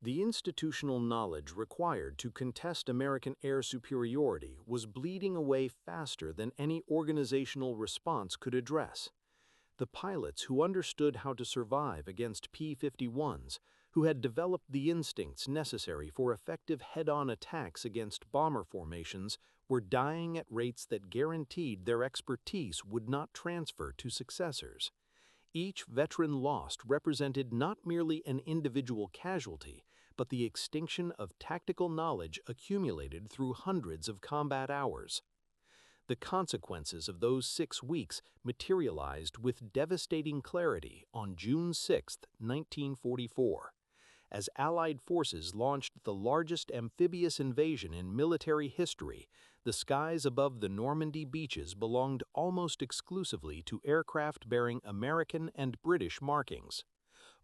The institutional knowledge required to contest American air superiority was bleeding away faster than any organizational response could address. The pilots who understood how to survive against P-51s, who had developed the instincts necessary for effective head-on attacks against bomber formations, were dying at rates that guaranteed their expertise would not transfer to successors. Each veteran lost represented not merely an individual casualty, but the extinction of tactical knowledge accumulated through hundreds of combat hours. The consequences of those 6 weeks materialized with devastating clarity on June 6, 1944, as Allied forces launched the largest amphibious invasion in military history. The skies above the Normandy beaches belonged almost exclusively to aircraft bearing American and British markings.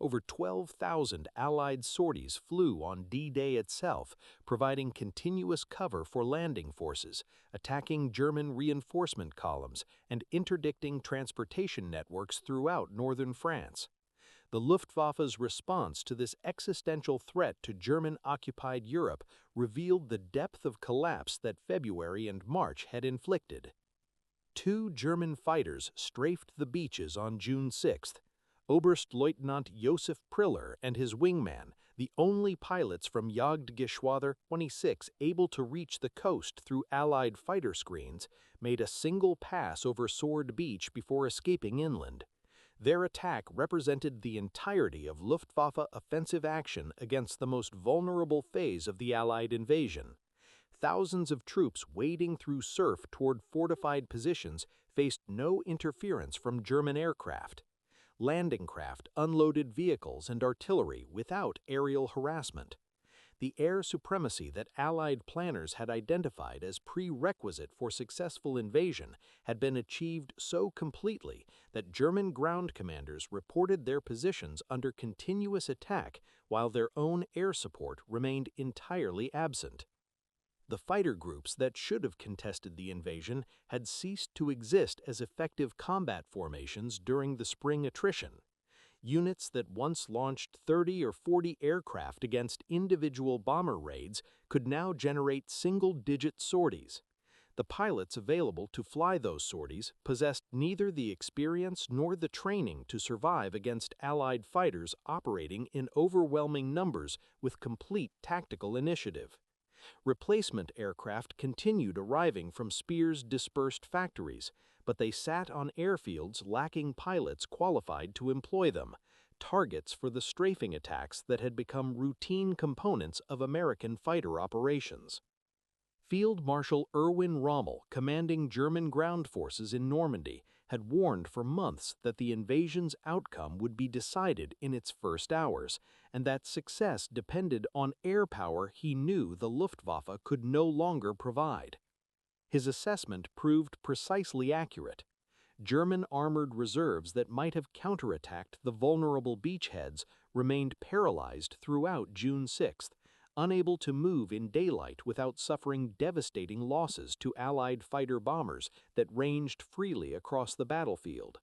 Over 12,000 Allied sorties flew on D-Day itself, providing continuous cover for landing forces, attacking German reinforcement columns, and interdicting transportation networks throughout northern France. The Luftwaffe's response to this existential threat to German-occupied Europe revealed the depth of collapse that February and March had inflicted. 2 German fighters strafed the beaches on June 6th. Oberstleutnant Josef Priller and his wingman, the only pilots from Jagdgeschwader 26 able to reach the coast through Allied fighter screens, made a single pass over Sword Beach before escaping inland. Their attack represented the entirety of Luftwaffe offensive action against the most vulnerable phase of the Allied invasion. Thousands of troops wading through surf toward fortified positions faced no interference from German aircraft. Landing craft unloaded vehicles and artillery without aerial harassment. The air supremacy that Allied planners had identified as prerequisite for successful invasion had been achieved so completely that German ground commanders reported their positions under continuous attack while their own air support remained entirely absent. The fighter groups that should have contested the invasion had ceased to exist as effective combat formations during the spring attrition. Units that once launched 30 or 40 aircraft against individual bomber raids could now generate single-digit sorties. The pilots available to fly those sorties possessed neither the experience nor the training to survive against Allied fighters operating in overwhelming numbers with complete tactical initiative. Replacement aircraft continued arriving from Speer's dispersed factories, but they sat on airfields lacking pilots qualified to employ them, targets for the strafing attacks that had become routine components of American fighter operations. Field Marshal Erwin Rommel, commanding German ground forces in Normandy, had warned for months that the invasion's outcome would be decided in its first hours, and that success depended on air power he knew the Luftwaffe could no longer provide. His assessment proved precisely accurate. German armored reserves that might have counterattacked the vulnerable beachheads remained paralyzed throughout June 6th, unable to move in daylight without suffering devastating losses to Allied fighter bombers that ranged freely across the battlefield.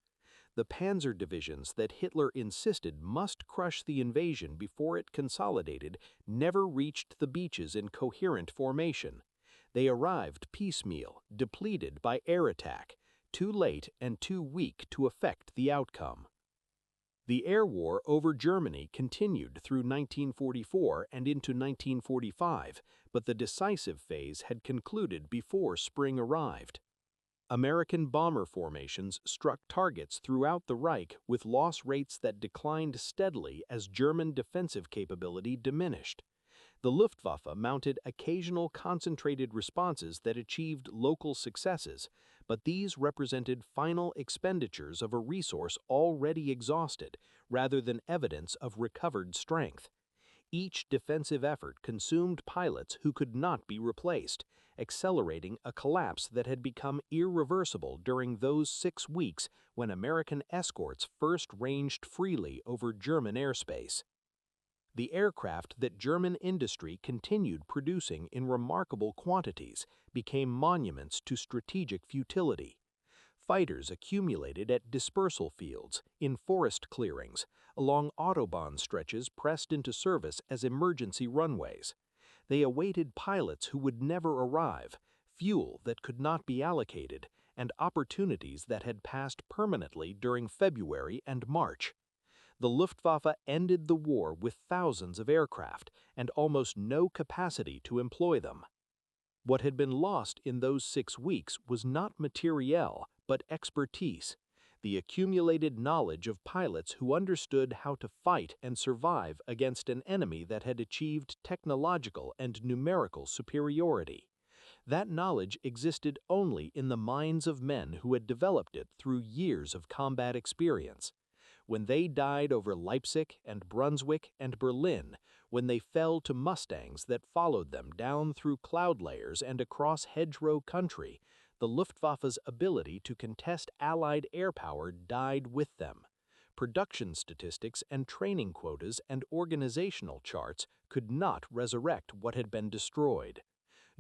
The panzer divisions that Hitler insisted must crush the invasion before it consolidated never reached the beaches in coherent formation. They arrived piecemeal, depleted by air attack, too late and too weak to affect the outcome. The air war over Germany continued through 1944 and into 1945, but the decisive phase had concluded before spring arrived. American bomber formations struck targets throughout the Reich with loss rates that declined steadily as German defensive capability diminished. The Luftwaffe mounted occasional concentrated responses that achieved local successes, but these represented final expenditures of a resource already exhausted rather than evidence of recovered strength. Each defensive effort consumed pilots who could not be replaced, accelerating a collapse that had become irreversible during those 6 weeks when American escorts first ranged freely over German airspace. The aircraft that German industry continued producing in remarkable quantities became monuments to strategic futility. Fighters accumulated at dispersal fields, in forest clearings, along Autobahn stretches pressed into service as emergency runways. They awaited pilots who would never arrive, fuel that could not be allocated, and opportunities that had passed permanently during February and March. The Luftwaffe ended the war with thousands of aircraft and almost no capacity to employ them. What had been lost in those 6 weeks was not materiel, but expertise, the accumulated knowledge of pilots who understood how to fight and survive against an enemy that had achieved technological and numerical superiority. That knowledge existed only in the minds of men who had developed it through years of combat experience. When they died over Leipzig and Brunswick and Berlin, when they fell to Mustangs that followed them down through cloud layers and across hedgerow country, the Luftwaffe's ability to contest Allied air power died with them. Production statistics and training quotas and organizational charts could not resurrect what had been destroyed.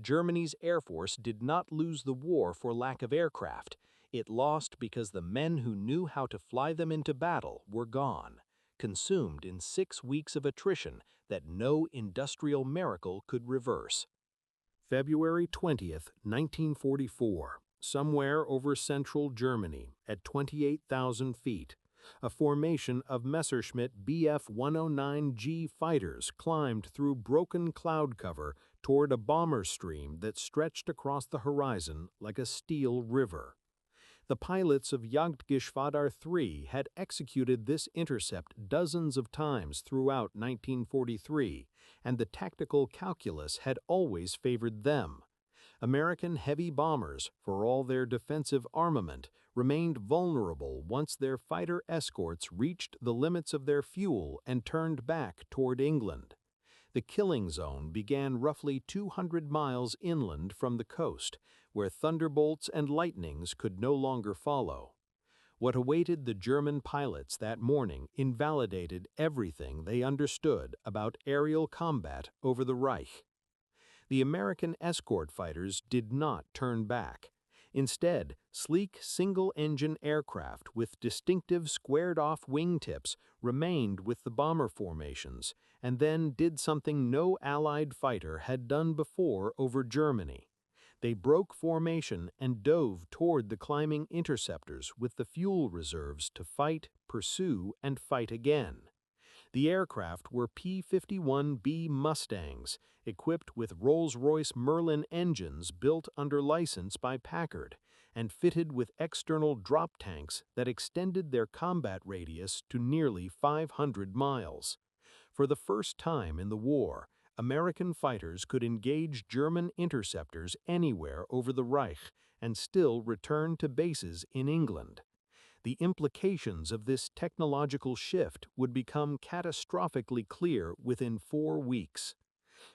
Germany's Air Force did not lose the war for lack of aircraft. It lost because the men who knew how to fly them into battle were gone, consumed in 6 weeks of attrition that no industrial miracle could reverse. February 20th, 1944, somewhere over central Germany at 28,000 feet, a formation of Messerschmitt Bf-109G fighters climbed through broken cloud cover toward a bomber stream that stretched across the horizon like a steel river. The pilots of Jagdgeschwader 3 had executed this intercept dozens of times throughout 1943, and the tactical calculus had always favored them. American heavy bombers, for all their defensive armament, remained vulnerable once their fighter escorts reached the limits of their fuel and turned back toward England. The killing zone began roughly 200 miles inland from the coast, where thunderbolts and lightnings could no longer follow. What awaited the German pilots that morning invalidated everything they understood about aerial combat over the Reich. The American escort fighters did not turn back. Instead, sleek single-engine aircraft with distinctive squared-off wingtips remained with the bomber formations and then did something no Allied fighter had done before over Germany. They broke formation and dove toward the climbing interceptors with the fuel reserves to fight, pursue, and fight again. The aircraft were P-51B Mustangs, equipped with Rolls-Royce Merlin engines built under license by Packard, and fitted with external drop tanks that extended their combat radius to nearly 500 miles. For the first time in the war, American fighters could engage German interceptors anywhere over the Reich and still return to bases in England. The implications of this technological shift would become catastrophically clear within 4 weeks.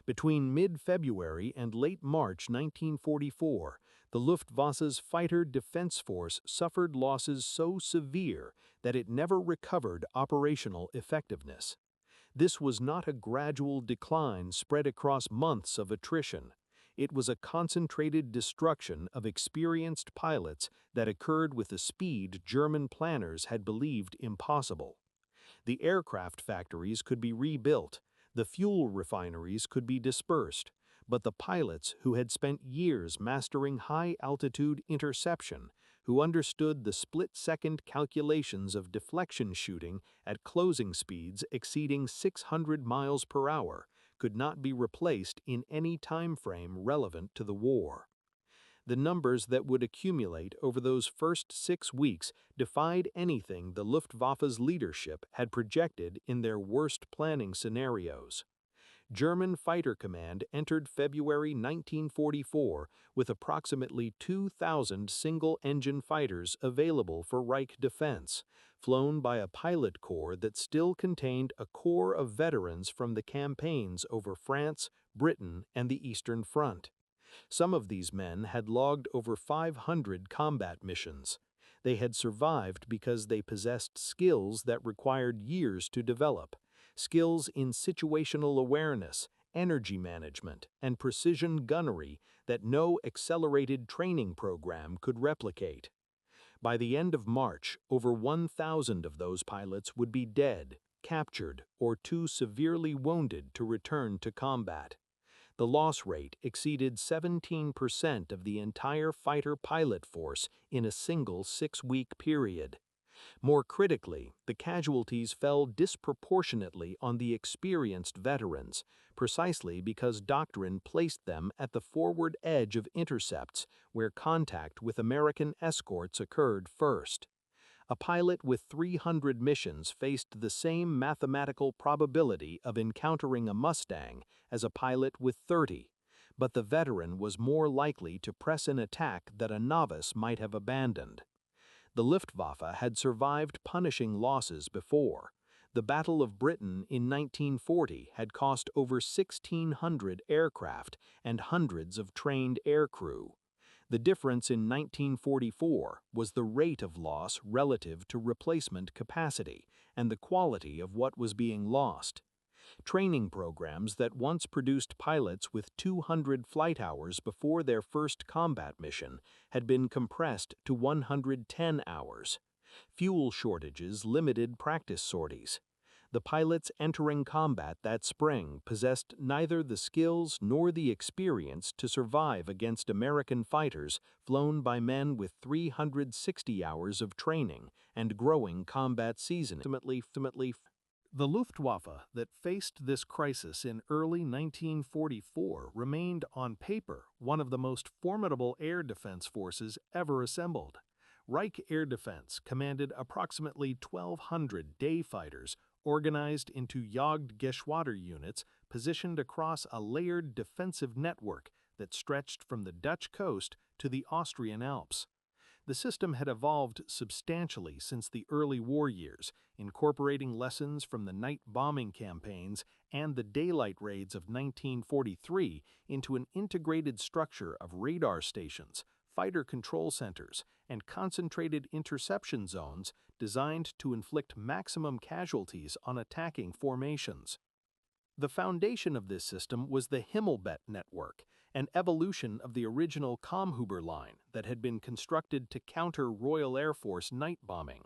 Between mid-February and late March 1944, the Luftwaffe's fighter defense force suffered losses so severe that it never recovered operational effectiveness. This was not a gradual decline spread across months of attrition. It was a concentrated destruction of experienced pilots that occurred with a speed German planners had believed impossible. The aircraft factories could be rebuilt, the fuel refineries could be dispersed, but the pilots who had spent years mastering high-altitude interception, who understood the split-second calculations of deflection shooting at closing speeds exceeding 600 miles per hour, could not be replaced in any time frame relevant to the war. The numbers that would accumulate over those first 6 weeks defied anything the Luftwaffe's leadership had projected in their worst planning scenarios. German Fighter Command entered February 1944 with approximately 2,000 single-engine fighters available for Reich defense, flown by a pilot corps that still contained a core of veterans from the campaigns over France, Britain, and the Eastern Front. Some of these men had logged over 500 combat missions. They had survived because they possessed skills that required years to develop, skills in situational awareness, energy management, and precision gunnery that no accelerated training program could replicate. By the end of March, over 1,000 of those pilots would be dead, captured or too severely wounded to return to combat. The loss rate exceeded 17% of the entire fighter pilot force in a single 6-week period. More critically, the casualties fell disproportionately on the experienced veterans, precisely because doctrine placed them at the forward edge of intercepts where contact with American escorts occurred first. A pilot with 300 missions faced the same mathematical probability of encountering a Mustang as a pilot with 30, but the veteran was more likely to press an attack that a novice might have abandoned. The Luftwaffe had survived punishing losses before. The Battle of Britain in 1940 had cost over 1,600 aircraft and hundreds of trained aircrew. The difference in 1944 was the rate of loss relative to replacement capacity and the quality of what was being lost. Training programs that once produced pilots with 200 flight hours before their first combat mission had been compressed to 110 hours. Fuel shortages limited practice sorties. The pilots entering combat that spring possessed neither the skills nor the experience to survive against American fighters flown by men with 360 hours of training and growing combat seasoning. Ultimately, the Luftwaffe that faced this crisis in early 1944 remained on paper one of the most formidable air defense forces ever assembled. Reich Air Defense commanded approximately 1,200 day fighters organized into Jagdgeschwader units positioned across a layered defensive network that stretched from the Dutch coast to the Austrian Alps. The system had evolved substantially since the early war years, incorporating lessons from the night bombing campaigns and the daylight raids of 1943 into an integrated structure of radar stations, fighter control centers, and concentrated interception zones designed to inflict maximum casualties on attacking formations. The foundation of this system was the Himmelbett network, an evolution of the original Kammhuber line that had been constructed to counter Royal Air Force night bombing.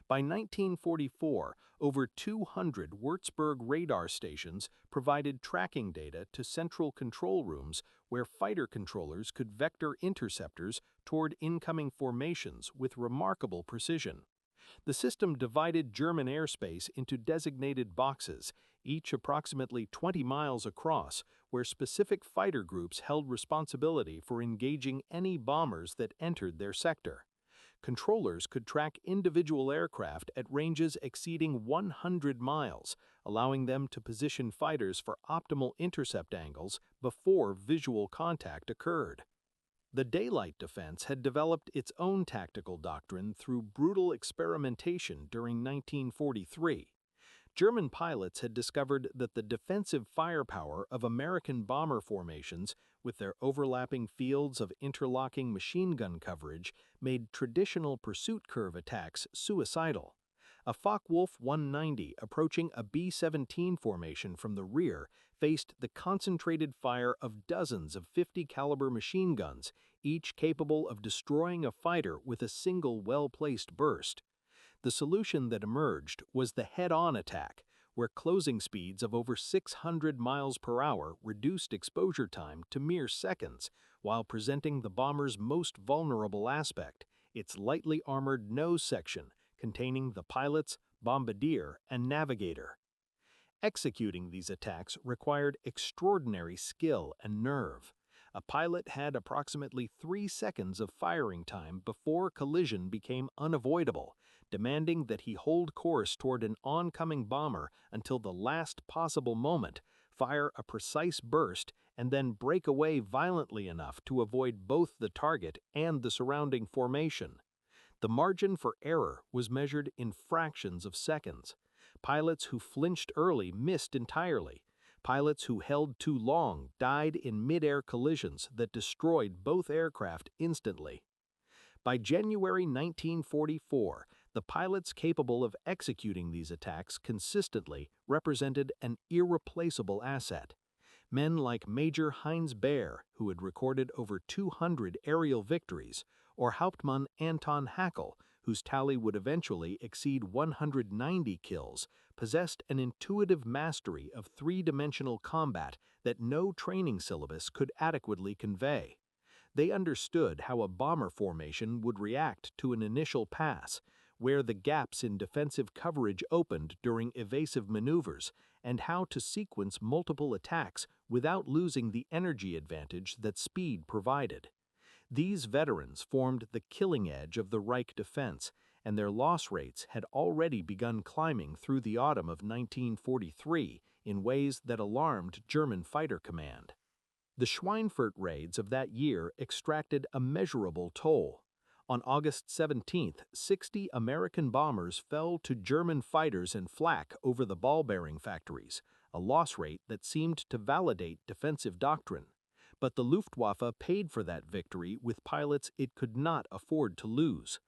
By 1944, over 200 Würzburg radar stations provided tracking data to central control rooms where fighter controllers could vector interceptors toward incoming formations with remarkable precision. The system divided German airspace into designated boxes, each approximately 20 miles across, where specific fighter groups held responsibility for engaging any bombers that entered their sector. Controllers could track individual aircraft at ranges exceeding 100 miles, allowing them to position fighters for optimal intercept angles before visual contact occurred. The daylight defense had developed its own tactical doctrine through brutal experimentation during 1943. German pilots had discovered that the defensive firepower of American bomber formations, with their overlapping fields of interlocking machine gun coverage, made traditional pursuit curve attacks suicidal. A Focke-Wulf 190 approaching a B-17 formation from the rear faced the concentrated fire of dozens of 50-caliber machine guns, each capable of destroying a fighter with a single well-placed burst. The solution that emerged was the head-on attack, where closing speeds of over 600 miles per hour reduced exposure time to mere seconds, while presenting the bomber's most vulnerable aspect, its lightly armored nose section, containing the pilots, bombardier, and navigator. Executing these attacks required extraordinary skill and nerve. A pilot had approximately 3 seconds of firing time before collision became unavoidable, demanding that he hold course toward an oncoming bomber until the last possible moment, fire a precise burst, and then break away violently enough to avoid both the target and the surrounding formation. The margin for error was measured in fractions of seconds. Pilots who flinched early missed entirely. Pilots who held too long died in mid-air collisions that destroyed both aircraft instantly. By January 1944, the pilots capable of executing these attacks consistently represented an irreplaceable asset. Men like Major Heinz Baer, who had recorded over 200 aerial victories, or Hauptmann Anton Haeckel, whose tally would eventually exceed 190 kills, possessed an intuitive mastery of three-dimensional combat that no training syllabus could adequately convey. They understood how a bomber formation would react to an initial pass, where the gaps in defensive coverage opened during evasive maneuvers, and how to sequence multiple attacks without losing the energy advantage that speed provided. These veterans formed the killing edge of the Reich defense, and their loss rates had already begun climbing through the autumn of 1943 in ways that alarmed German fighter command. The Schweinfurt raids of that year extracted a measurable toll. On August 17th, 60 American bombers fell to German fighters in flak over the ball bearing factories, a loss rate that seemed to validate defensive doctrine. But the Luftwaffe paid for that victory with pilots it could not afford to lose.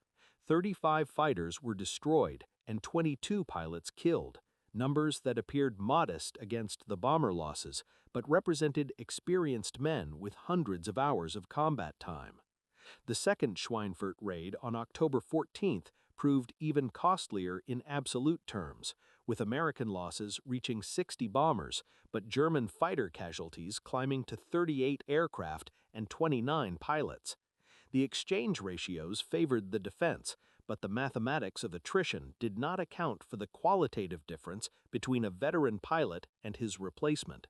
35 fighters were destroyed and 22 pilots killed, numbers that appeared modest against the bomber losses, but represented experienced men with hundreds of hours of combat time. The second Schweinfurt raid on October 14th proved even costlier in absolute terms, with American losses reaching 60 bombers, but German fighter casualties climbing to 38 aircraft and 29 pilots. The exchange ratios favored the defense, but the mathematics of attrition did not account for the qualitative difference between a veteran pilot and his replacement.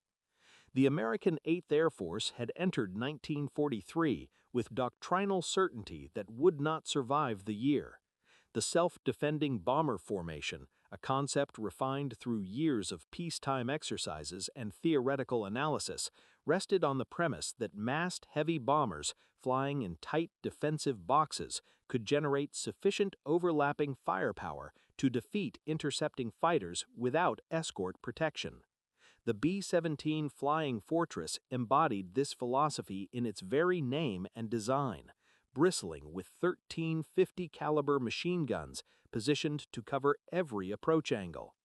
The American 8th Air Force had entered 1943 with doctrinal certainty that would not survive the year. The self-defending bomber formation, a concept refined through years of peacetime exercises and theoretical analysis, rested on the premise that massed heavy bombers flying in tight defensive boxes could generate sufficient overlapping firepower to defeat intercepting fighters without escort protection. The B-17 Flying Fortress embodied this philosophy in its very name and design, bristling with 13 50-caliber machine guns positioned to cover every approach angle.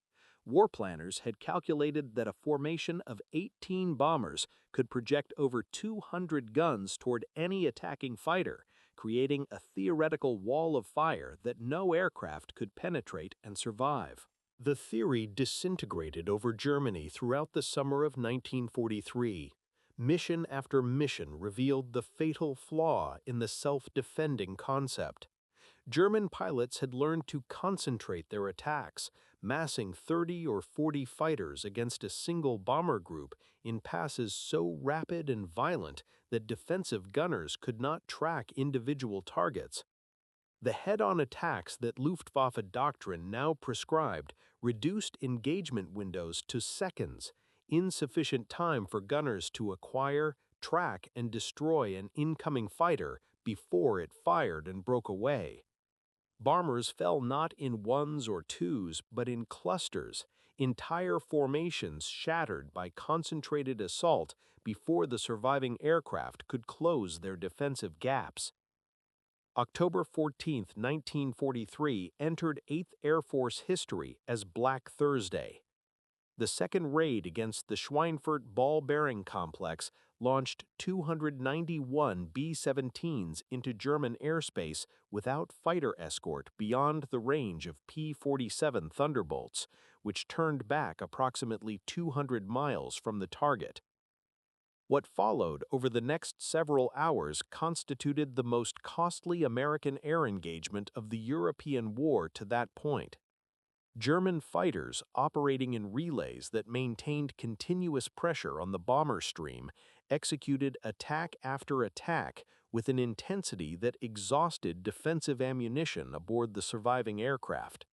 War planners had calculated that a formation of 18 bombers could project over 200 guns toward any attacking fighter, creating a theoretical wall of fire that no aircraft could penetrate and survive. The theory disintegrated over Germany throughout the summer of 1943. Mission after mission revealed the fatal flaw in the self-defending concept. German pilots had learned to concentrate their attacks, massing 30 or 40 fighters against a single bomber group in passes so rapid and violent that defensive gunners could not track individual targets. The head-on attacks that Luftwaffe doctrine now prescribed reduced engagement windows to seconds, insufficient time for gunners to acquire, track, and destroy an incoming fighter before it fired and broke away. Bombers fell not in ones or twos, but in clusters, entire formations shattered by concentrated assault before the surviving aircraft could close their defensive gaps. October 14, 1943 entered 8th Air Force history as Black Thursday. The second raid against the Schweinfurt ball-bearing complex launched 291 B-17s into German airspace without fighter escort beyond the range of P-47 Thunderbolts, which turned back approximately 200 miles from the target. What followed over the next several hours constituted the most costly American air engagement of the European war to that point. German fighters operating in relays that maintained continuous pressure on the bomber stream executed attack after attack with an intensity that exhausted defensive ammunition aboard the surviving aircraft.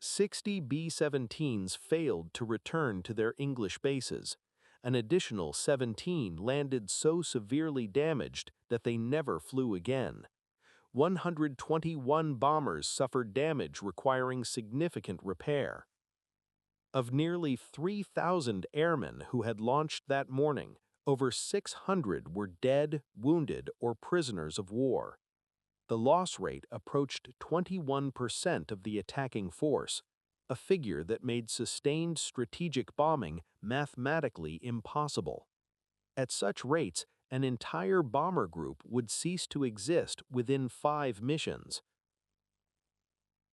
60 B-17s failed to return to their English bases. An additional 17 landed so severely damaged that they never flew again. 121 bombers suffered damage requiring significant repair. Of nearly 3,000 airmen who had launched that morning, over 600 were dead, wounded, or prisoners of war. The loss rate approached 21% of the attacking force, a figure that made sustained strategic bombing mathematically impossible. At such rates, an entire bomber group would cease to exist within 5 missions.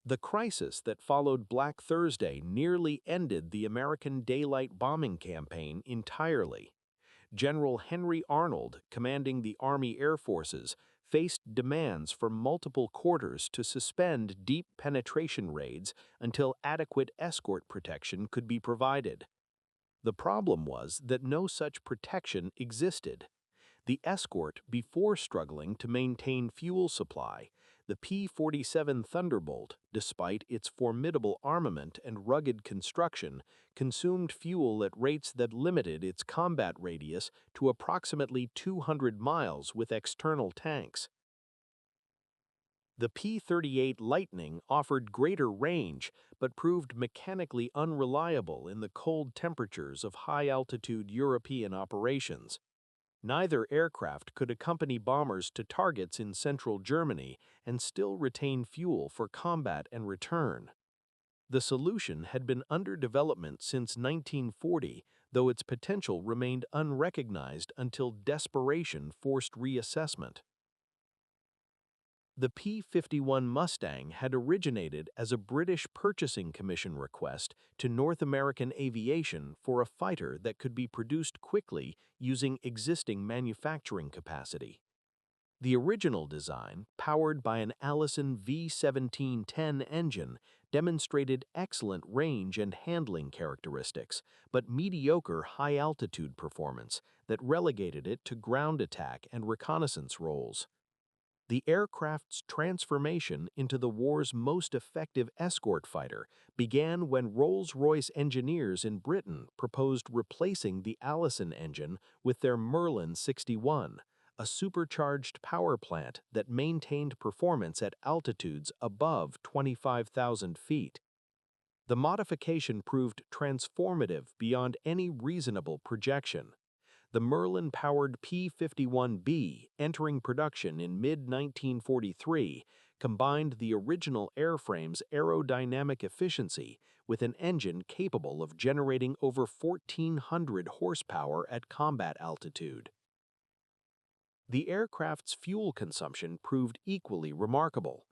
The crisis that followed Black Thursday nearly ended the American daylight bombing campaign entirely. General Henry Arnold, commanding the Army Air Forces, faced demands from multiple quarters to suspend deep penetration raids until adequate escort protection could be provided. The problem was that no such protection existed. The escort, before struggling to maintain fuel supply, the P-47 Thunderbolt, despite its formidable armament and rugged construction, consumed fuel at rates that limited its combat radius to approximately 200 miles with external tanks. The P-38 Lightning offered greater range but proved mechanically unreliable in the cold temperatures of high-altitude European operations. Neither aircraft could accompany bombers to targets in central Germany and still retain fuel for combat and return. The solution had been under development since 1940, though its potential remained unrecognized until desperation forced reassessment. The P-51 Mustang had originated as a British Purchasing Commission request to North American Aviation for a fighter that could be produced quickly using existing manufacturing capacity. The original design, powered by an Allison V1710 engine, demonstrated excellent range and handling characteristics, but mediocre high-altitude performance that relegated it to ground attack and reconnaissance roles. The aircraft's transformation into the war's most effective escort fighter began when Rolls-Royce engineers in Britain proposed replacing the Allison engine with their Merlin 61, a supercharged power plant that maintained performance at altitudes above 25,000 feet. The modification proved transformative beyond any reasonable projection. The Merlin-powered P-51B, entering production in mid-1943, combined the original airframe's aerodynamic efficiency with an engine capable of generating over 1,400 horsepower at combat altitude. The aircraft's fuel consumption proved equally remarkable.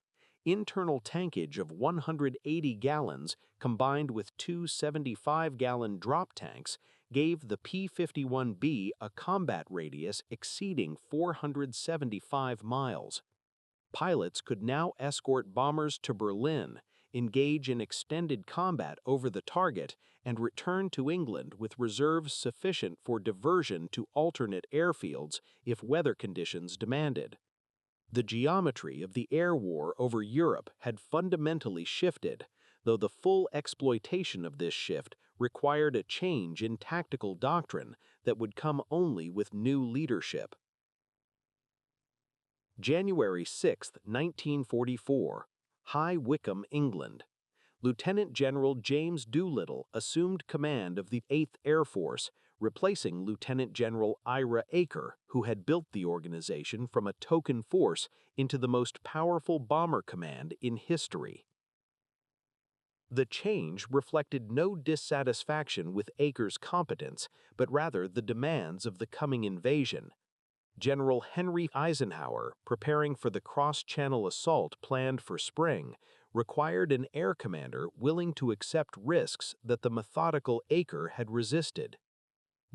Internal tankage of 180 gallons combined with two 75-gallon drop tanks gave the P-51B a combat radius exceeding 475 miles. Pilots could now escort bombers to Berlin, engage in extended combat over the target, and return to England with reserves sufficient for diversion to alternate airfields if weather conditions demanded. The geometry of the air war over Europe had fundamentally shifted, though the full exploitation of this shift required a change in tactical doctrine that would come only with new leadership. January 6, 1944, High Wycombe, England. Lieutenant General James Doolittle assumed command of the 8th Air Force, replacing Lieutenant General Ira Aker, who had built the organization from a token force into the most powerful bomber command in history. The change reflected no dissatisfaction with Aker's competence, but rather the demands of the coming invasion. General Henry Eisenhower, preparing for the cross-channel assault planned for spring, required an air commander willing to accept risks that the methodical Aker had resisted.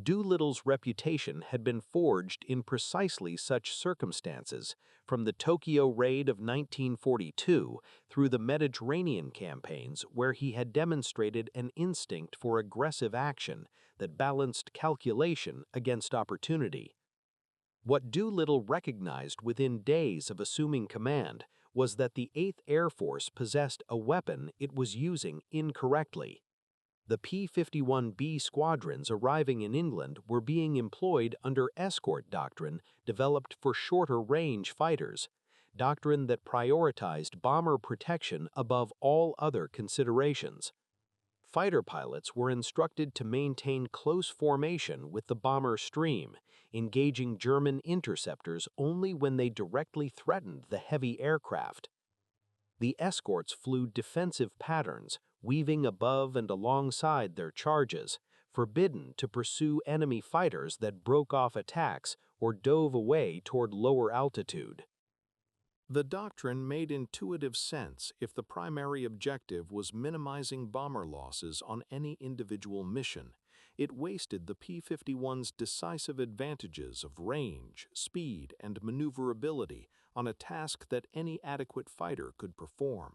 Doolittle's reputation had been forged in precisely such circumstances, from the Tokyo raid of 1942 through the Mediterranean campaigns where he had demonstrated an instinct for aggressive action that balanced calculation against opportunity. What Doolittle recognized within days of assuming command was that the 8th Air Force possessed a weapon it was using incorrectly. The P-51B squadrons arriving in England were being employed under escort doctrine developed for shorter-range fighters, doctrine that prioritized bomber protection above all other considerations. Fighter pilots were instructed to maintain close formation with the bomber stream, engaging German interceptors only when they directly threatened the heavy aircraft. The escorts flew defensive patterns, weaving above and alongside their charges, forbidden to pursue enemy fighters that broke off attacks or dove away toward lower altitude. The doctrine made intuitive sense if the primary objective was minimizing bomber losses on any individual mission. It wasted the P-51's decisive advantages of range, speed, and maneuverability on a task that any adequate fighter could perform.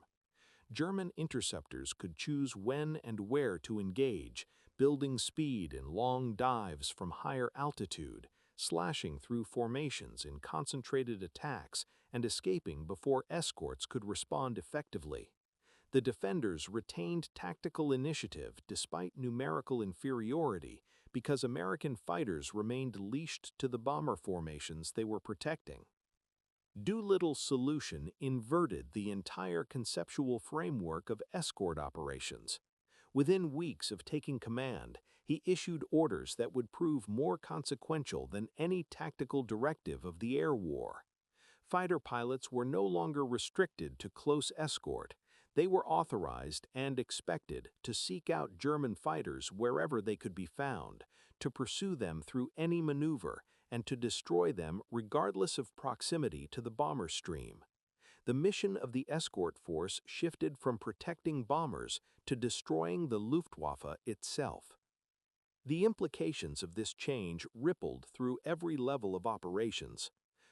German interceptors could choose when and where to engage, building speed in long dives from higher altitude, slashing through formations in concentrated attacks, and escaping before escorts could respond effectively. The defenders retained tactical initiative despite numerical inferiority because American fighters remained leashed to the bomber formations they were protecting. Doolittle's solution inverted the entire conceptual framework of escort operations. Within weeks of taking command, he issued orders that would prove more consequential than any tactical directive of the air war. Fighter pilots were no longer restricted to close escort. They were authorized and expected to seek out German fighters wherever they could be found, to pursue them through any maneuver, and to destroy them regardless of proximity to the bomber stream. The mission of the escort force shifted from protecting bombers to destroying the Luftwaffe itself. The implications of this change rippled through every level of operations.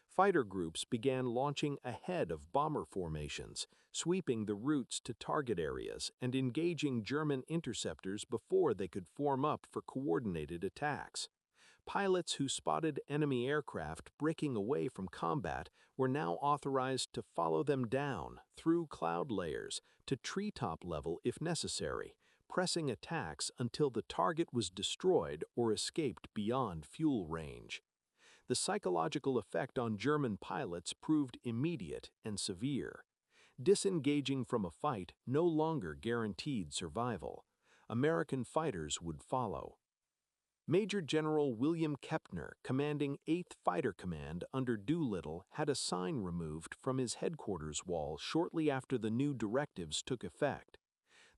Fighter groups began launching ahead of bomber formations, sweeping the routes to target areas and engaging German interceptors before they could form up for coordinated attacks. Pilots who spotted enemy aircraft breaking away from combat were now authorized to follow them down through cloud layers to treetop level if necessary, pressing attacks until the target was destroyed or escaped beyond fuel range. The psychological effect on German pilots proved immediate and severe. Disengaging from a fight no longer guaranteed survival. American fighters would follow. Major General William Kepner, commanding 8th Fighter Command under Doolittle, had a sign removed from his headquarters wall shortly after the new directives took effect.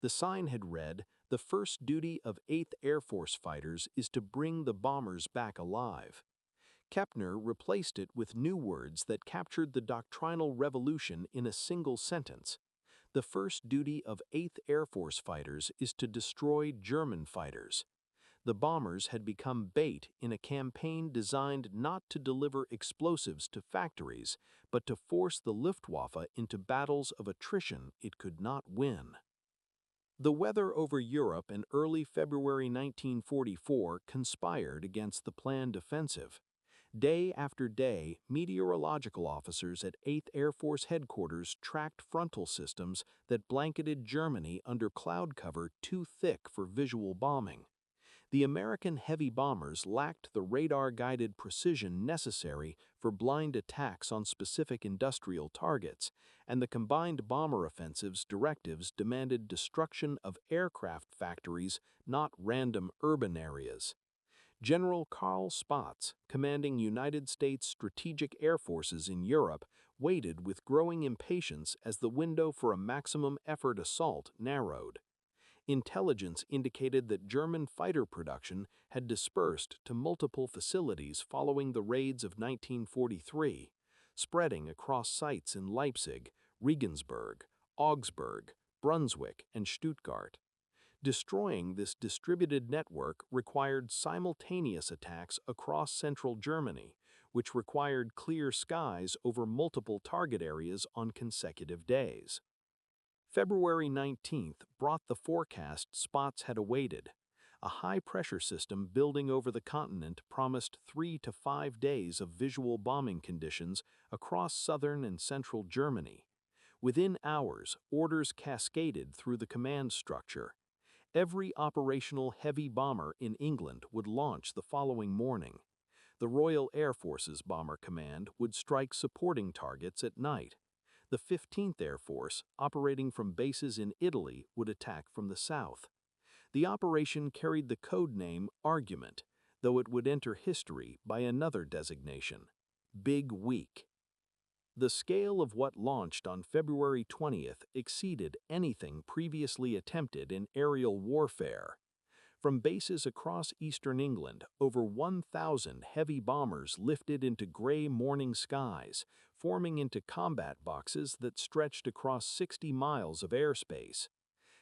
The sign had read, "The first duty of 8th Air Force fighters is to bring the bombers back alive." Kepner replaced it with new words that captured the doctrinal revolution in a single sentence. The first duty of 8th Air Force fighters is to destroy German fighters. The bombers had become bait in a campaign designed not to deliver explosives to factories, but to force the Luftwaffe into battles of attrition it could not win. The weather over Europe in early February 1944 conspired against the planned offensive. Day after day, meteorological officers at 8th Air Force Headquarters tracked frontal systems that blanketed Germany under cloud cover too thick for visual bombing. The American heavy bombers lacked the radar-guided precision necessary for blind attacks on specific industrial targets, and the combined bomber offensive's directives demanded destruction of aircraft factories, not random urban areas. General Carl Spaatz, commanding United States Strategic Air Forces in Europe, waited with growing impatience as the window for a maximum effort assault narrowed. Intelligence indicated that German fighter production had dispersed to multiple facilities following the raids of 1943, spreading across sites in Leipzig, Regensburg, Augsburg, Brunswick, and Stuttgart. Destroying this distributed network required simultaneous attacks across central Germany, which required clear skies over multiple target areas on consecutive days. February 19th brought the forecast Spaatz had awaited. A high-pressure system building over the continent promised 3 to 5 days of visual bombing conditions across southern and central Germany. Within hours, orders cascaded through the command structure. Every operational heavy bomber in England would launch the following morning. The Royal Air Force's Bomber Command would strike supporting targets at night. The 15th Air Force, operating from bases in Italy, would attack from the south. The operation carried the code name Argument, though it would enter history by another designation, Big Week. The scale of what launched on February 20th exceeded anything previously attempted in aerial warfare. From bases across eastern England, over 1,000 heavy bombers lifted into gray morning skies, forming into combat boxes that stretched across 60 miles of airspace.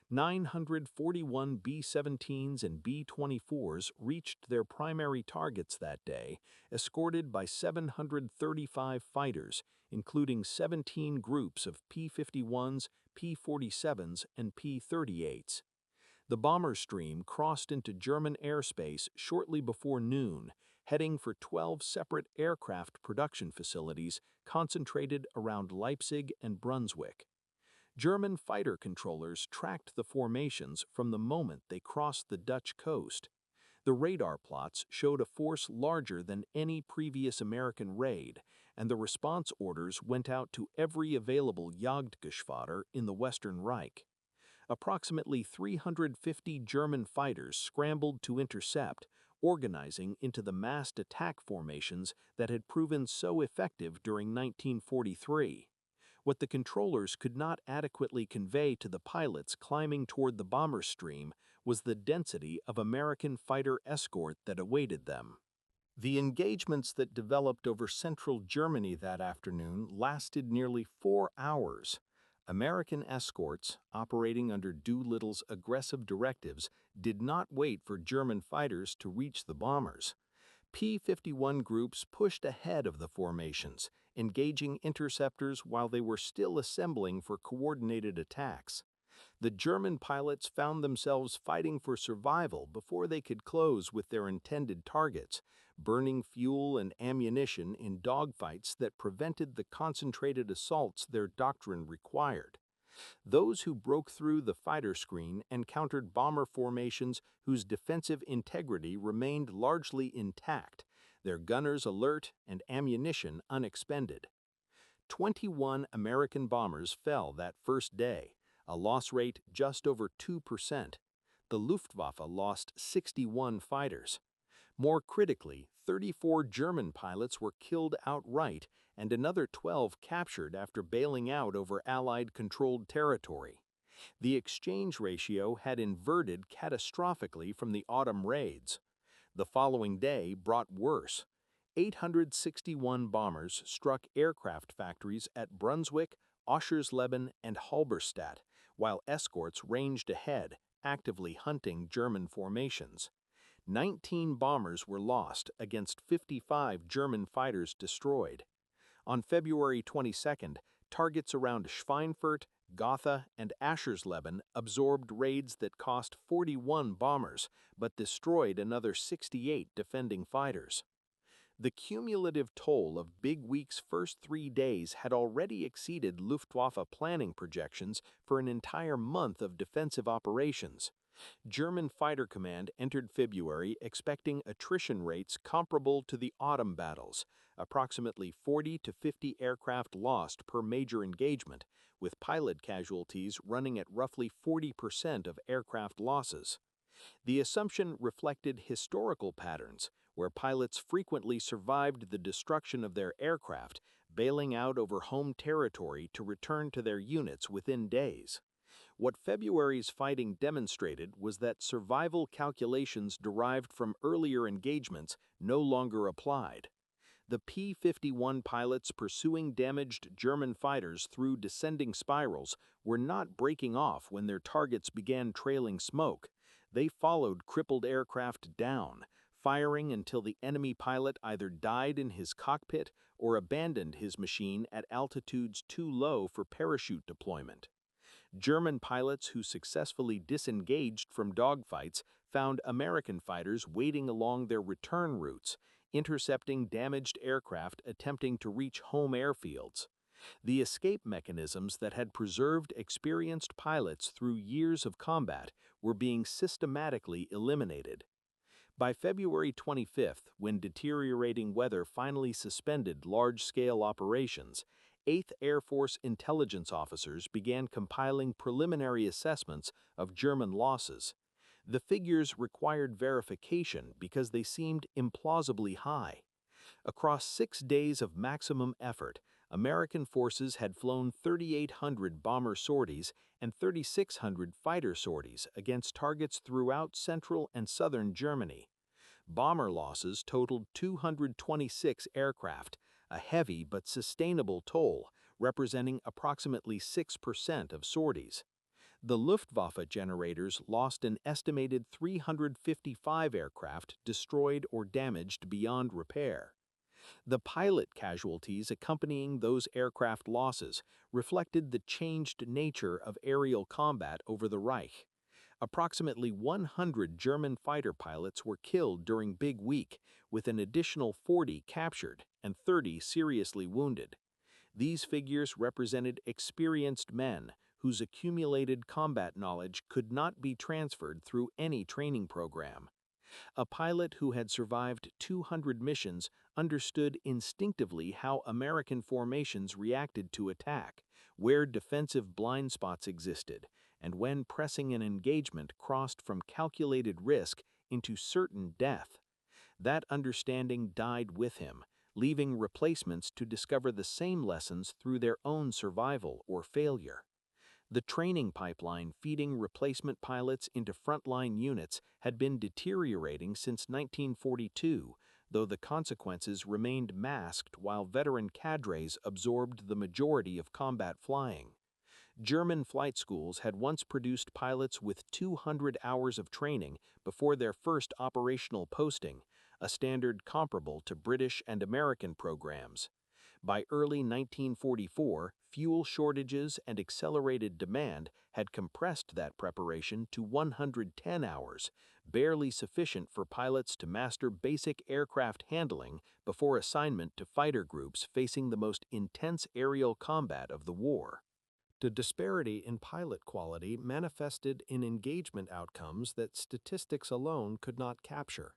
941 B-17s and B-24s reached their primary targets that day, escorted by 735 fighters, including 17 groups of P-51s, P-47s, and P-38s. The bomber stream crossed into German airspace shortly before noon, heading for 12 separate aircraft production facilities concentrated around Leipzig and Brunswick. German fighter controllers tracked the formations from the moment they crossed the Dutch coast. The radar plots showed a force larger than any previous American raid, and the response orders went out to every available Jagdgeschwader in the Western Reich. Approximately 350 German fighters scrambled to intercept, organizing into the massed attack formations that had proven so effective during 1943. What the controllers could not adequately convey to the pilots climbing toward the bomber stream was the density of American fighter escort that awaited them. The engagements that developed over central Germany that afternoon lasted nearly 4 hours. American escorts, operating under Doolittle's aggressive directives, did not wait for German fighters to reach the bombers. P-51 groups pushed ahead of the formations, engaging interceptors while they were still assembling for coordinated attacks. The German pilots found themselves fighting for survival before they could close with their intended targets, burning fuel and ammunition in dogfights that prevented the concentrated assaults their doctrine required. Those who broke through the fighter screen encountered bomber formations whose defensive integrity remained largely intact, their gunners alert and ammunition unexpended. 21 American bombers fell that first day, a loss rate just over 2%. The Luftwaffe lost 61 fighters. More critically, 34 German pilots were killed outright and another 12 captured after bailing out over Allied-controlled territory. The exchange ratio had inverted catastrophically from the autumn raids. The following day brought worse. 861 bombers struck aircraft factories at Brunswick, Oschersleben, and Halberstadt, while escorts ranged ahead, actively hunting German formations. 19 bombers were lost against 55 German fighters destroyed. On February 22, targets around Schweinfurt, Gotha, and Aschersleben absorbed raids that cost 41 bombers, but destroyed another 68 defending fighters. The cumulative toll of Big Week's first 3 days had already exceeded Luftwaffe planning projections for an entire month of defensive operations. German Fighter Command entered February expecting attrition rates comparable to the autumn battles, approximately 40 to 50 aircraft lost per major engagement, with pilot casualties running at roughly 40% of aircraft losses. The assumption reflected historical patterns, where pilots frequently survived the destruction of their aircraft, bailing out over home territory to return to their units within days. What February's fighting demonstrated was that survival calculations derived from earlier engagements no longer applied. The P-51 pilots pursuing damaged German fighters through descending spirals were not breaking off when their targets began trailing smoke. They followed crippled aircraft down, firing until the enemy pilot either died in his cockpit or abandoned his machine at altitudes too low for parachute deployment. German pilots who successfully disengaged from dogfights found American fighters waiting along their return routes, intercepting damaged aircraft attempting to reach home airfields. The escape mechanisms that had preserved experienced pilots through years of combat were being systematically eliminated. By February 25th, when deteriorating weather finally suspended large-scale operations, 8th Air Force intelligence officers began compiling preliminary assessments of German losses. The figures required verification because they seemed implausibly high. Across 6 days of maximum effort, American forces had flown 3,800 bomber sorties and 3,600 fighter sorties against targets throughout central and southern Germany. Bomber losses totaled 226 aircraft, a heavy but sustainable toll, representing approximately 6% of sorties. The Luftwaffe generators lost an estimated 355 aircraft destroyed or damaged beyond repair. The pilot casualties accompanying those aircraft losses reflected the changed nature of aerial combat over the Reich. Approximately 100 German fighter pilots were killed during Big Week, with an additional 40 captured and 30 seriously wounded. These figures represented experienced men whose accumulated combat knowledge could not be transferred through any training program. A pilot who had survived 200 missions understood instinctively how American formations reacted to attack, where defensive blind spots existed, and when pressing an engagement crossed from calculated risk into certain death. That understanding died with him, leaving replacements to discover the same lessons through their own survival or failure. The training pipeline feeding replacement pilots into frontline units had been deteriorating since 1942, though the consequences remained masked while veteran cadres absorbed the majority of combat flying. German flight schools had once produced pilots with 200 hours of training before their first operational posting, a standard comparable to British and American programs. By early 1944, fuel shortages and accelerated demand had compressed that preparation to 110 hours, barely sufficient for pilots to master basic aircraft handling before assignment to fighter groups facing the most intense aerial combat of the war. The disparity in pilot quality manifested in engagement outcomes that statistics alone could not capture.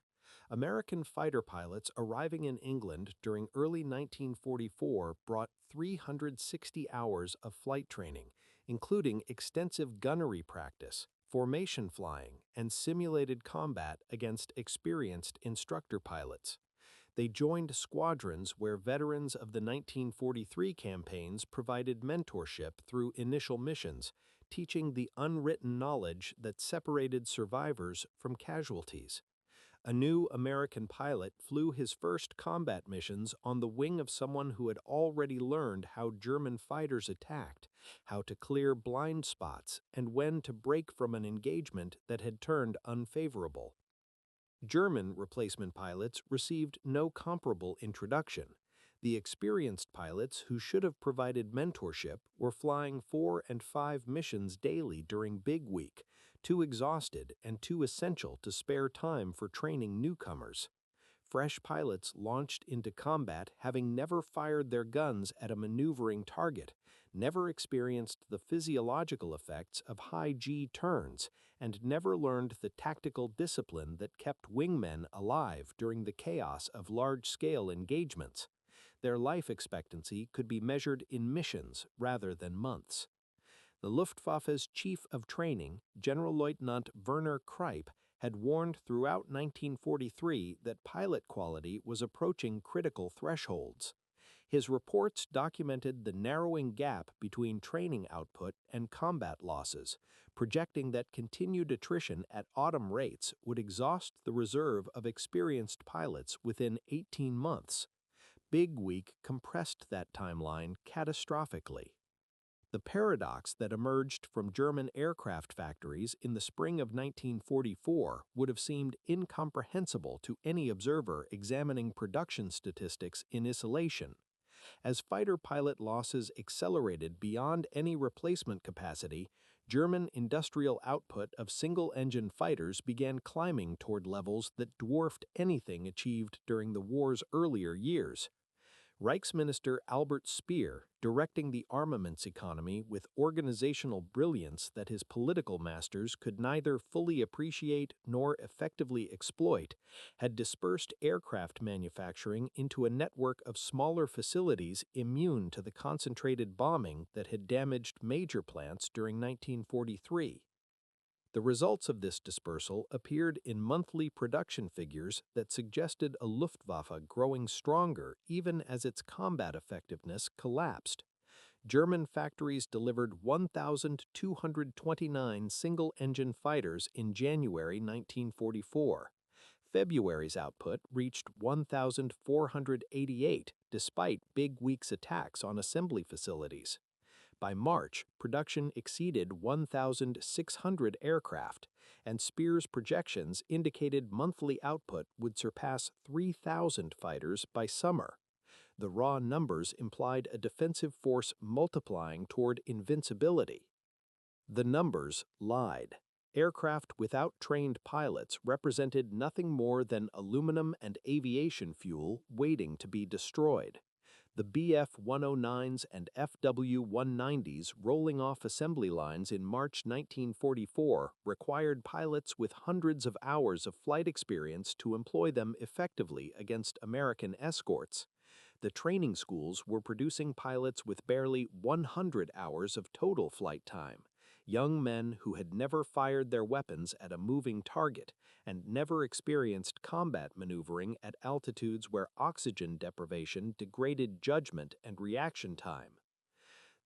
American fighter pilots arriving in England during early 1944 brought 360 hours of flight training, including extensive gunnery practice, formation flying, and simulated combat against experienced instructor pilots. They joined squadrons where veterans of the 1943 campaigns provided mentorship through initial missions, teaching the unwritten knowledge that separated survivors from casualties. A new American pilot flew his first combat missions on the wing of someone who had already learned how German fighters attacked, how to clear blind spots, and when to break from an engagement that had turned unfavorable. German replacement pilots received no comparable introduction. The experienced pilots who should have provided mentorship were flying 4 and 5 missions daily during Big Week, too exhausted and too essential to spare time for training newcomers. Fresh pilots launched into combat having never fired their guns at a maneuvering target, never experienced the physiological effects of high G turns, and never learned the tactical discipline that kept wingmen alive during the chaos of large-scale engagements. Their life expectancy could be measured in missions rather than months. The Luftwaffe's chief of training, General Lieutenant Werner Kripe, had warned throughout 1943 that pilot quality was approaching critical thresholds. His reports documented the narrowing gap between training output and combat losses, projecting that continued attrition at autumn rates would exhaust the reserve of experienced pilots within 18 months. Big Week compressed that timeline catastrophically. The paradox that emerged from German aircraft factories in the spring of 1944 would have seemed incomprehensible to any observer examining production statistics in isolation. As fighter pilot losses accelerated beyond any replacement capacity, German industrial output of single-engine fighters began climbing toward levels that dwarfed anything achieved during the war's earlier years. Reichsminister Albert Speer, directing the armaments economy with organizational brilliance that his political masters could neither fully appreciate nor effectively exploit, had dispersed aircraft manufacturing into a network of smaller facilities immune to the concentrated bombing that had damaged major plants during 1943. The results of this dispersal appeared in monthly production figures that suggested a Luftwaffe growing stronger even as its combat effectiveness collapsed. German factories delivered 1,229 single-engine fighters in January 1944. February's output reached 1,488 despite big weeks attacks on assembly facilities. By March, production exceeded 1,600 aircraft, and Speer's projections indicated monthly output would surpass 3,000 fighters by summer. The raw numbers implied a defensive force multiplying toward invincibility. The numbers lied. Aircraft without trained pilots represented nothing more than aluminum and aviation fuel waiting to be destroyed. The Bf-109s and FW-190s rolling off assembly lines in March 1944 required pilots with hundreds of hours of flight experience to employ them effectively against American escorts. The training schools were producing pilots with barely 100 hours of total flight time, young men who had never fired their weapons at a moving target and never experienced combat maneuvering at altitudes where oxygen deprivation degraded judgment and reaction time.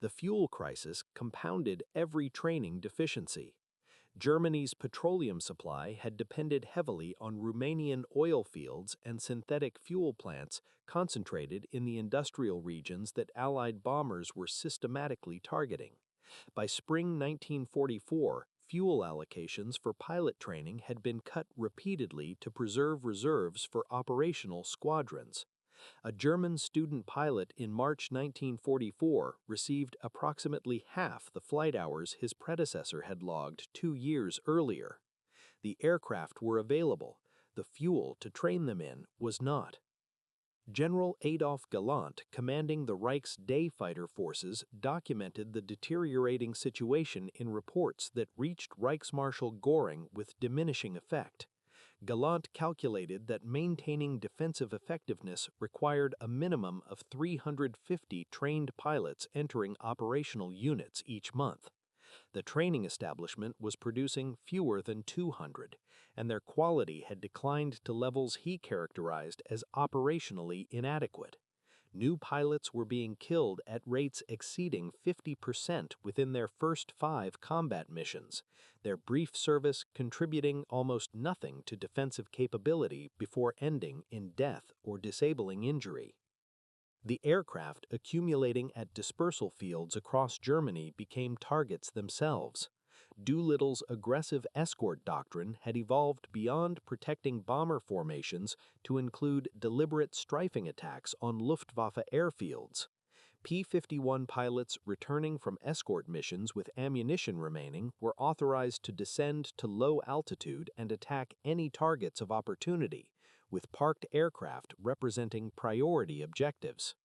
The fuel crisis compounded every training deficiency. Germany's petroleum supply had depended heavily on Romanian oil fields and synthetic fuel plants concentrated in the industrial regions that Allied bombers were systematically targeting. By spring 1944, fuel allocations for pilot training had been cut repeatedly to preserve reserves for operational squadrons. A German student pilot in March 1944 received approximately half the flight hours his predecessor had logged 2 years earlier. The aircraft were available. The fuel to train them in was not. General Adolf Galland, commanding the Reich's day fighter forces, documented the deteriorating situation in reports that reached Reichsmarshal Göring with diminishing effect. Galland calculated that maintaining defensive effectiveness required a minimum of 350 trained pilots entering operational units each month. The training establishment was producing fewer than 200, and their quality had declined to levels he characterized as operationally inadequate. New pilots were being killed at rates exceeding 50% within their first 5 combat missions, their brief service contributing almost nothing to defensive capability before ending in death or disabling injury. The aircraft accumulating at dispersal fields across Germany became targets themselves. Doolittle's aggressive escort doctrine had evolved beyond protecting bomber formations to include deliberate strafing attacks on Luftwaffe airfields. P-51 pilots returning from escort missions with ammunition remaining were authorized to descend to low altitude and attack any targets of opportunity, with parked aircraft representing priority objectives.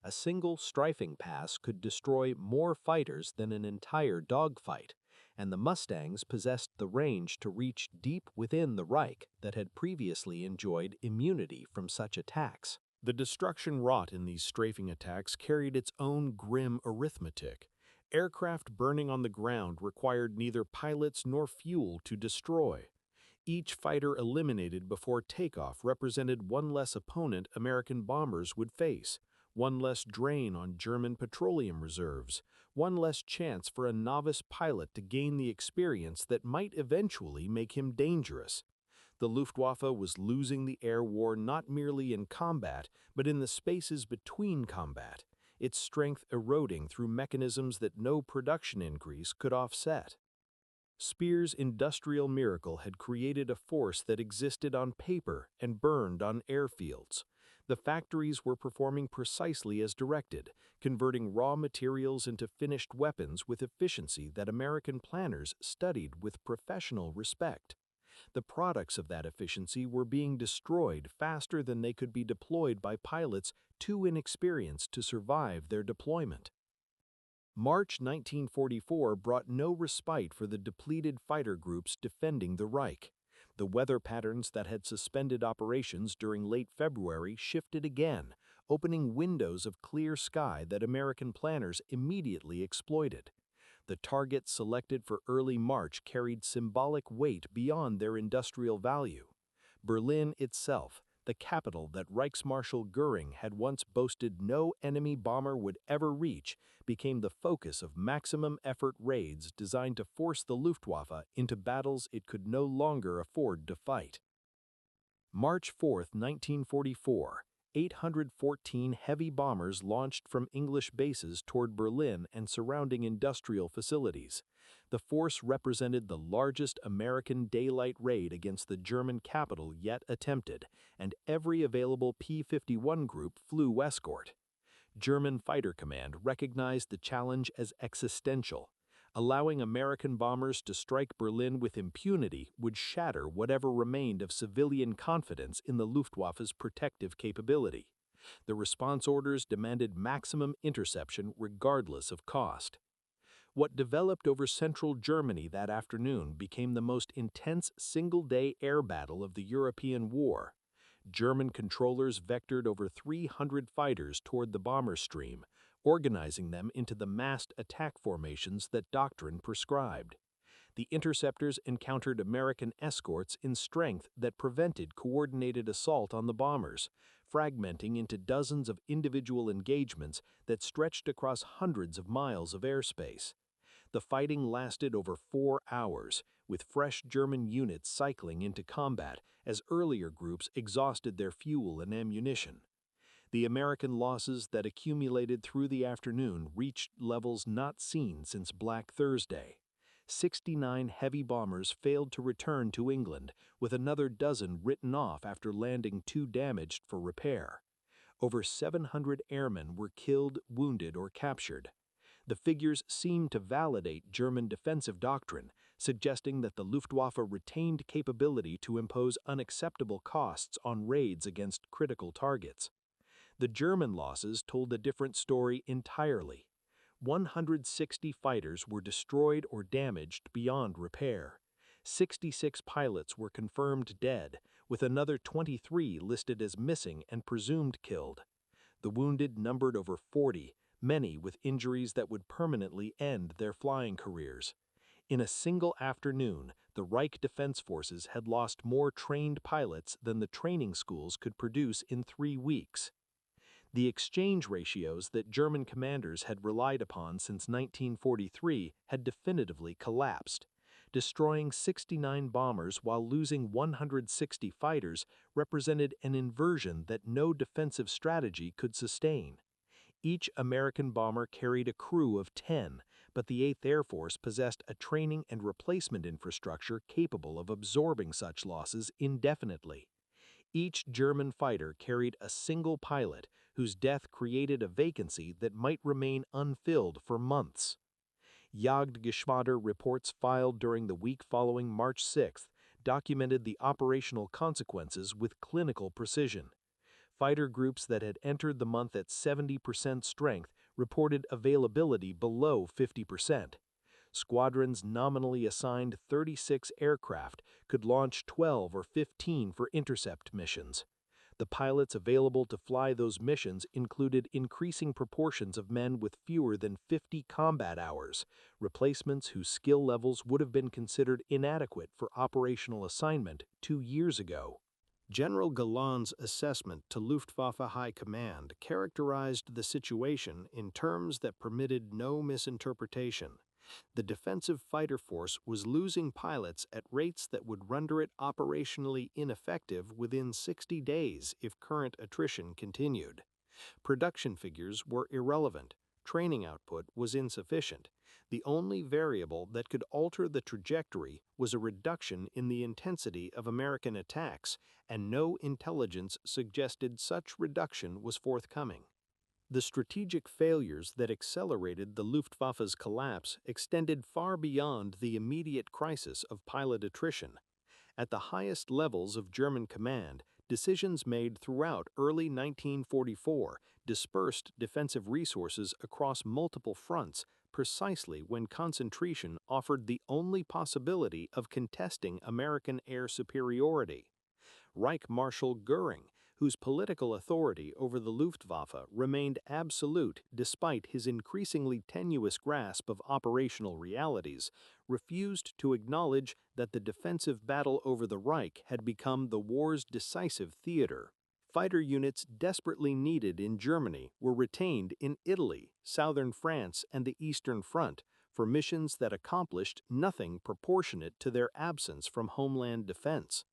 A single strafing pass could destroy more fighters than an entire dogfight, and the Mustangs possessed the range to reach deep within the Reich that had previously enjoyed immunity from such attacks. The destruction wrought in these strafing attacks carried its own grim arithmetic. Aircraft burning on the ground required neither pilots nor fuel to destroy. Each fighter eliminated before takeoff represented one less opponent American bombers would face, one less drain on German petroleum reserves, one less chance for a novice pilot to gain the experience that might eventually make him dangerous. The Luftwaffe was losing the air war not merely in combat, but in the spaces between combat, its strength eroding through mechanisms that no production increase could offset. Speer's industrial miracle had created a force that existed on paper and burned on airfields. The factories were performing precisely as directed, converting raw materials into finished weapons with efficiency that American planners studied with professional respect. The products of that efficiency were being destroyed faster than they could be deployed by pilots too inexperienced to survive their deployment. March 1944 brought no respite for the depleted fighter groups defending the Reich. The weather patterns that had suspended operations during late February shifted again, opening windows of clear sky that American planners immediately exploited. The targets selected for early March carried symbolic weight beyond their industrial value. Berlin itself, the capital that Reichsmarschall Göring had once boasted no enemy bomber would ever reach, became the focus of maximum-effort raids designed to force the Luftwaffe into battles it could no longer afford to fight. March 4, 1944, 814 heavy bombers launched from English bases toward Berlin and surrounding industrial facilities. The force represented the largest American daylight raid against the German capital yet attempted, and every available P-51 group flew escort. German Fighter Command recognized the challenge as existential. Allowing American bombers to strike Berlin with impunity would shatter whatever remained of civilian confidence in the Luftwaffe's protective capability. The response orders demanded maximum interception regardless of cost. What developed over central Germany that afternoon became the most intense single-day air battle of the European war. German controllers vectored over 300 fighters toward the bomber stream, organizing them into the massed attack formations that doctrine prescribed. The interceptors encountered American escorts in strength that prevented coordinated assault on the bombers, fragmenting into dozens of individual engagements that stretched across hundreds of miles of airspace. The fighting lasted over 4 hours, with fresh German units cycling into combat as earlier groups exhausted their fuel and ammunition. The American losses that accumulated through the afternoon reached levels not seen since Black Thursday. 69 heavy bombers failed to return to England, with another dozen written off after landing too damaged for repair. Over 700 airmen were killed, wounded, or captured. The figures seemed to validate German defensive doctrine, suggesting that the Luftwaffe retained capability to impose unacceptable costs on raids against critical targets. The German losses told a different story entirely. 160 fighters were destroyed or damaged beyond repair. 66 pilots were confirmed dead, with another 23 listed as missing and presumed killed. The wounded numbered over 40, many with injuries that would permanently end their flying careers. In a single afternoon, the Reich Defense Forces had lost more trained pilots than the training schools could produce in 3 weeks. The exchange ratios that German commanders had relied upon since 1943 had definitively collapsed. Destroying 69 bombers while losing 160 fighters represented an inversion that no defensive strategy could sustain. Each American bomber carried a crew of 10, but the 8th Air Force possessed a training and replacement infrastructure capable of absorbing such losses indefinitely. Each German fighter carried a single pilot whose death created a vacancy that might remain unfilled for months. Jagdgeschwader reports filed during the week following March 6 documented the operational consequences with clinical precision. Fighter groups that had entered the month at 70% strength reported availability below 50%. Squadrons nominally assigned 36 aircraft could launch 12 or 15 for intercept missions. The pilots available to fly those missions included increasing proportions of men with fewer than 50 combat hours, replacements whose skill levels would have been considered inadequate for operational assignment 2 years ago. General Galland's assessment to Luftwaffe High Command characterized the situation in terms that permitted no misinterpretation. The defensive fighter force was losing pilots at rates that would render it operationally ineffective within 60 days if current attrition continued. Production figures were irrelevant. Training output was insufficient. The only variable that could alter the trajectory was a reduction in the intensity of American attacks, and no intelligence suggested such reduction was forthcoming. The strategic failures that accelerated the Luftwaffe's collapse extended far beyond the immediate crisis of pilot attrition. At the highest levels of German command, decisions made throughout early 1944 dispersed defensive resources across multiple fronts precisely when concentration offered the only possibility of contesting American air superiority. Reich Marshal Göring, whose political authority over the Luftwaffe remained absolute despite his increasingly tenuous grasp of operational realities, refused to acknowledge that the defensive battle over the Reich had become the war's decisive theater. Fighter units desperately needed in Germany were retained in Italy, southern France, and the Eastern Front for missions that accomplished nothing proportionate to their absence from homeland defense.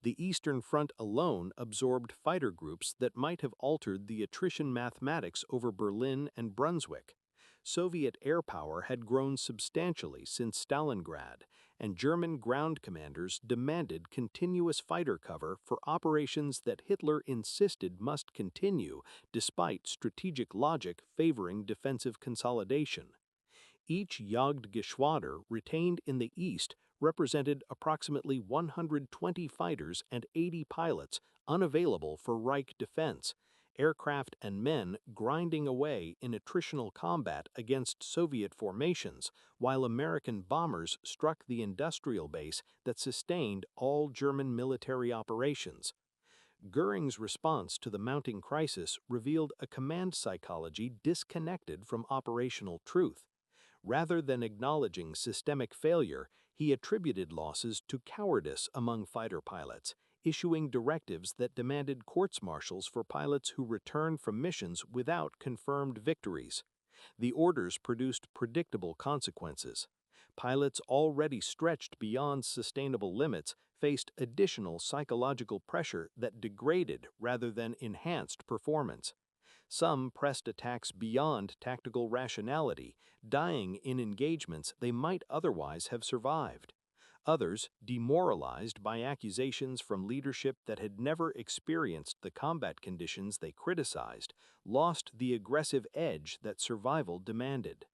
The Eastern Front alone absorbed fighter groups that might have altered the attrition mathematics over Berlin and Brunswick. Soviet air power had grown substantially since Stalingrad, and German ground commanders demanded continuous fighter cover for operations that Hitler insisted must continue despite strategic logic favoring defensive consolidation. Each Jagdgeschwader retained in the East represented approximately 120 fighters and 80 pilots unavailable for Reich defense, aircraft and men grinding away in attritional combat against Soviet formations, while American bombers struck the industrial base that sustained all German military operations. Goering's response to the mounting crisis revealed a command psychology disconnected from operational truth. Rather than acknowledging systemic failure, he attributed losses to cowardice among fighter pilots, issuing directives that demanded courts-martials for pilots who returned from missions without confirmed victories. The orders produced predictable consequences. Pilots already stretched beyond sustainable limits faced additional psychological pressure that degraded rather than enhanced performance. Some pressed attacks beyond tactical rationality, dying in engagements they might otherwise have survived. Others, demoralized by accusations from leadership that had never experienced the combat conditions they criticized, lost the aggressive edge that survival demanded.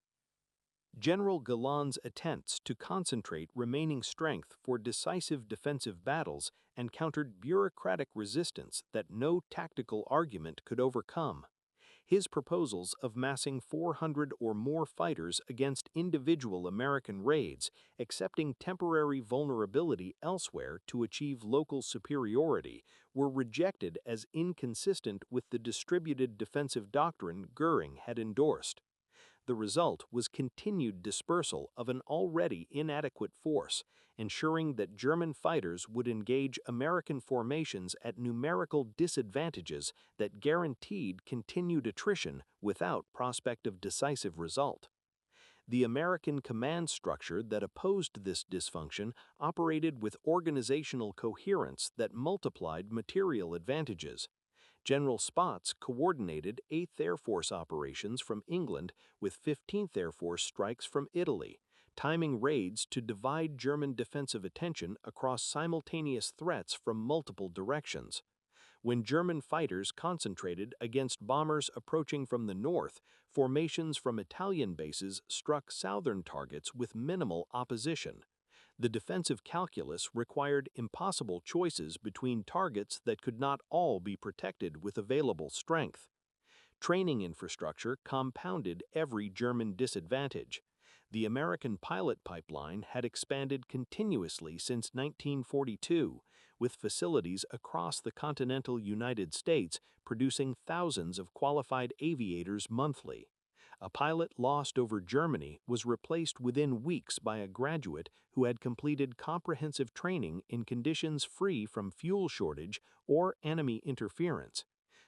General Galland's attempts to concentrate remaining strength for decisive defensive battles encountered bureaucratic resistance that no tactical argument could overcome. His proposals of massing 400 or more fighters against individual American raids, accepting temporary vulnerability elsewhere to achieve local superiority, were rejected as inconsistent with the distributed defensive doctrine Goering had endorsed. The result was continued dispersal of an already inadequate force, ensuring that German fighters would engage American formations at numerical disadvantages that guaranteed continued attrition without prospect of decisive result. The American command structure that opposed this dysfunction operated with organizational coherence that multiplied material advantages. General Spaatz coordinated 8th Air Force operations from England with 15th Air Force strikes from Italy, timing raids to divide German defensive attention across simultaneous threats from multiple directions. When German fighters concentrated against bombers approaching from the north, formations from Italian bases struck southern targets with minimal opposition. The defensive calculus required impossible choices between targets that could not all be protected with available strength. Training infrastructure compounded every German disadvantage. The American pilot pipeline had expanded continuously since 1942, with facilities across the continental United States producing thousands of qualified aviators monthly. A pilot lost over Germany was replaced within weeks by a graduate who had completed comprehensive training in conditions free from fuel shortage or enemy interference.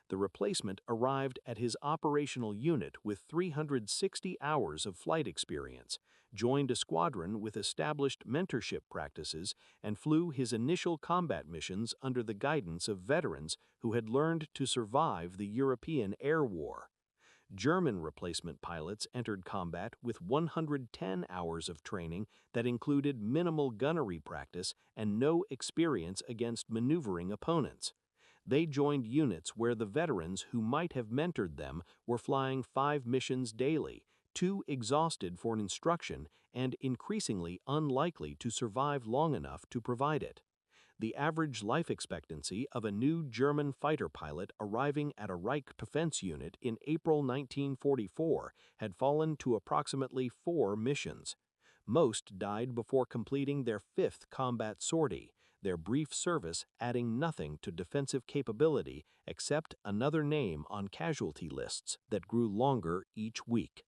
The replacement arrived at his operational unit with 360 hours of flight experience, joined a squadron with established mentorship practices, and flew his initial combat missions under the guidance of veterans who had learned to survive the European air war. German replacement pilots entered combat with 110 hours of training that included minimal gunnery practice and no experience against maneuvering opponents. They joined units where the veterans who might have mentored them were flying 5 missions daily, too exhausted for instruction and increasingly unlikely to survive long enough to provide it. The average life expectancy of a new German fighter pilot arriving at a Reich defense unit in April 1944 had fallen to approximately 4 missions. Most died before completing their 5th combat sortie, their brief service adding nothing to defensive capability except another name on casualty lists that grew longer each week.